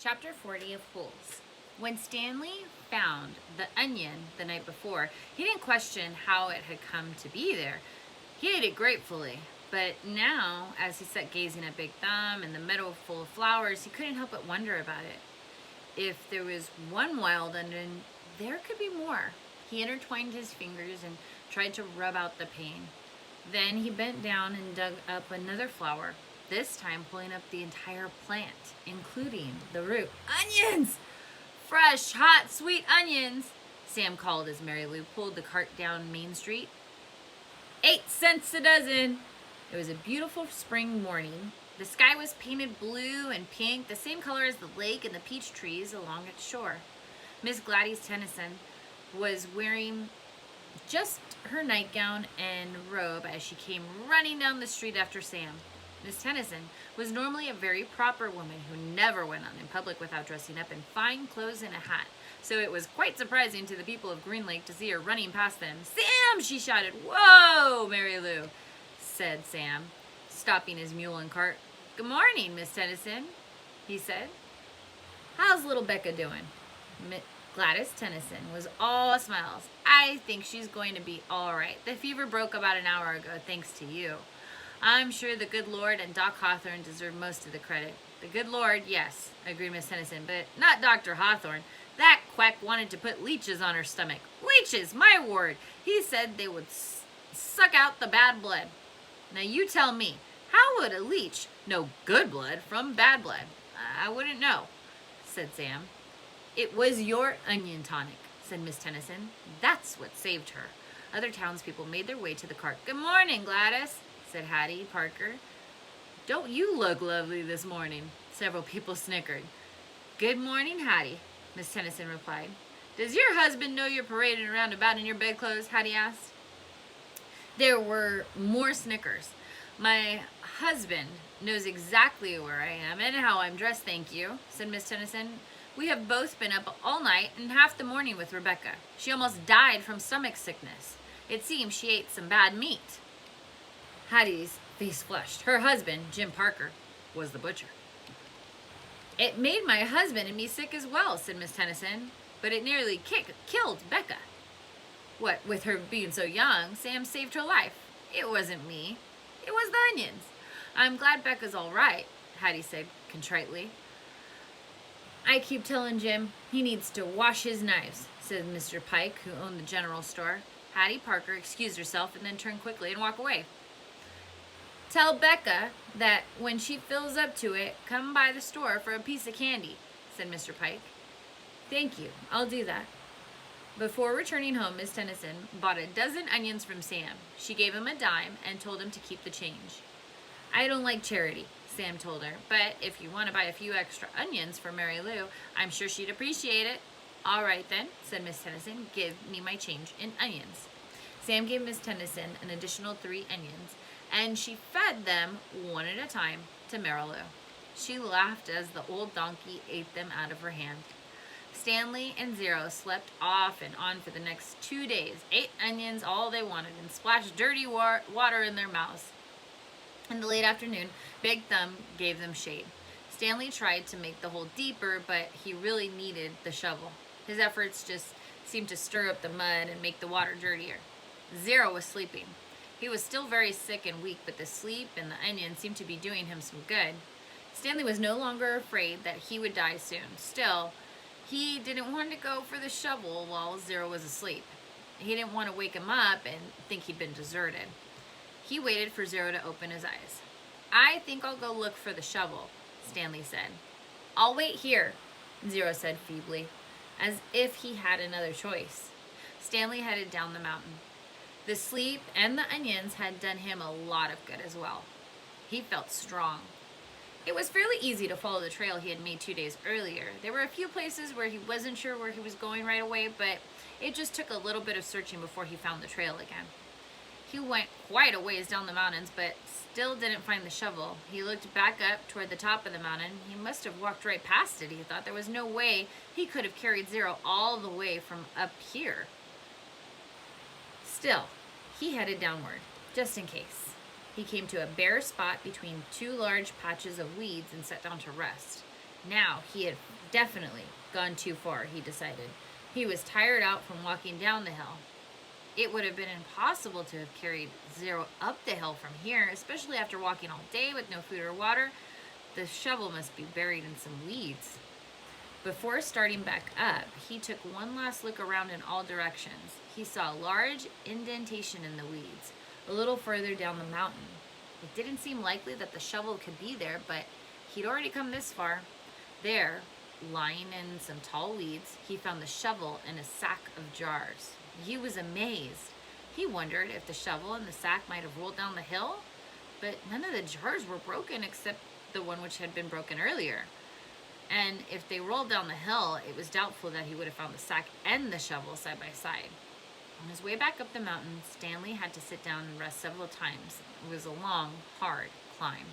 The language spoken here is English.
Chapter 40 of Holes. When Stanley found the onion the night before, he didn't question how it had come to be there. He ate it gratefully. But now, as he sat gazing at Big Thumb and the meadow full of flowers, he couldn't help but wonder about it. If there was one wild onion, there could be more. He intertwined his fingers and tried to rub out the pain. Then he bent down and dug up another flower, this time pulling up the entire plant, including the root. Onions! Fresh, hot, sweet onions, Sam called as Mary Lou pulled the cart down Main Street. 8 cents a dozen. It was a beautiful spring morning. The sky was painted blue and pink, the same color as the lake and the peach trees along its shore. Miss Gladys Tennyson was wearing just her nightgown and robe as she came running down the street after Sam. Miss Tennyson was normally a very proper woman who never went out in public without dressing up in fine clothes and a hat, so it was quite surprising to the people of Green Lake to see her running past them. "Sam!" she shouted. "Whoa, Mary Lou," said Sam, stopping his mule and cart. "Good morning, Miss Tennyson," he said. "How's little Becca doing?" Gladys Tennyson was all smiles. "I think she's going to be all right. The fever broke about an hour ago, thanks to you. I'm sure the good Lord and Doc Hawthorne deserve most of the credit." "The good Lord, yes," agreed Miss Tennyson, "but not Dr. Hawthorne. That quack wanted to put leeches on her stomach. Leeches, my word! He said they would suck out the bad blood. Now you tell me, how would a leech know good blood from bad blood?" "I wouldn't know," said Sam. "It was your onion tonic," said Miss Tennyson. "That's what saved her." Other townspeople made their way to the cart. "Good morning, Gladys," said Hattie Parker. "Don't you look lovely this morning?" Several people snickered. "Good morning, Hattie," Miss Tennyson replied. "Does your husband know you're parading around about in your bedclothes?" Hattie asked. There were more snickers. "My husband knows exactly where I am and how I'm dressed, thank you," said Miss Tennyson. "We have both been up all night and half the morning with Rebecca. She almost died from stomach sickness. It seems she ate some bad meat." Hattie's face flushed. Her husband, Jim Parker, was the butcher. "It made my husband and me sick as well," said Miss Tennyson, "but it nearly killed Becca." "What with her being so young, Sam saved her life. It wasn't me. It was the onions." "I'm glad Becca's all right," Hattie said contritely. "I keep telling Jim he needs to wash his knives," said Mr. Pike, who owned the general store. Hattie Parker excused herself and then turned quickly and walked away. "Tell Becca that when she fills up to it, come by the store for a piece of candy," said Mr. Pike. "Thank you, I'll do that." Before returning home, Miss Tennyson bought a dozen onions from Sam. She gave him a dime and told him to keep the change. "I don't like charity," Sam told her, "but if you want to buy a few extra onions for Mary Lou, I'm sure she'd appreciate it." "All right then," said Miss Tennyson, "give me my change in onions." Sam gave Miss Tennyson an additional 3 onions, and she fed them one at a time to Mary Lou. She laughed as the old donkey ate them out of her hand. Stanley and Zero slept off and on for the next 2 days, ate onions all they wanted, and splashed dirty water in their mouths. In the late afternoon, Big Thumb gave them shade. Stanley tried to make the hole deeper, but he really needed the shovel. His efforts just seemed to stir up the mud and make the water dirtier. Zero was sleeping. He was still very sick and weak, but the sleep and the onion seemed to be doing him some good. Stanley was no longer afraid that he would die soon. Still, he didn't want to go for the shovel while Zero was asleep. He didn't want to wake him up and think he'd been deserted. He waited for Zero to open his eyes. "I think I'll go look for the shovel," Stanley said. "I'll wait here," Zero said feebly, as if he had another choice. Stanley headed down the mountain. The sleep and the onions had done him a lot of good as well. He felt strong. It was fairly easy to follow the trail he had made 2 days earlier. There were a few places where he wasn't sure where he was going right away, but it just took a little bit of searching before he found the trail again. He went quite a ways down the mountains, but still didn't find the shovel. He looked back up toward the top of the mountain. He must have walked right past it, he thought. There was no way he could have carried Zero all the way from up here. Still, he headed downward, just in case. He came to a bare spot between 2 large patches of weeds and sat down to rest. Now he had definitely gone too far, he decided. He was tired out from walking down the hill. It would have been impossible to have carried Zero up the hill from here, especially after walking all day with no food or water. The shovel must be buried in some weeds. Before starting back up, he took one last look around in all directions. He saw a large indentation in the weeds, a little further down the mountain. It didn't seem likely that the shovel could be there, but he'd already come this far. There, lying in some tall weeds, he found the shovel and a sack of jars. He was amazed. He wondered if the shovel and the sack might have rolled down the hill, but none of the jars were broken except the one which had been broken earlier. And if they rolled down the hill, it was doubtful that he would have found the sack and the shovel side by side. On his way back up the mountain, Stanley had to sit down and rest several times. It was a long, hard climb.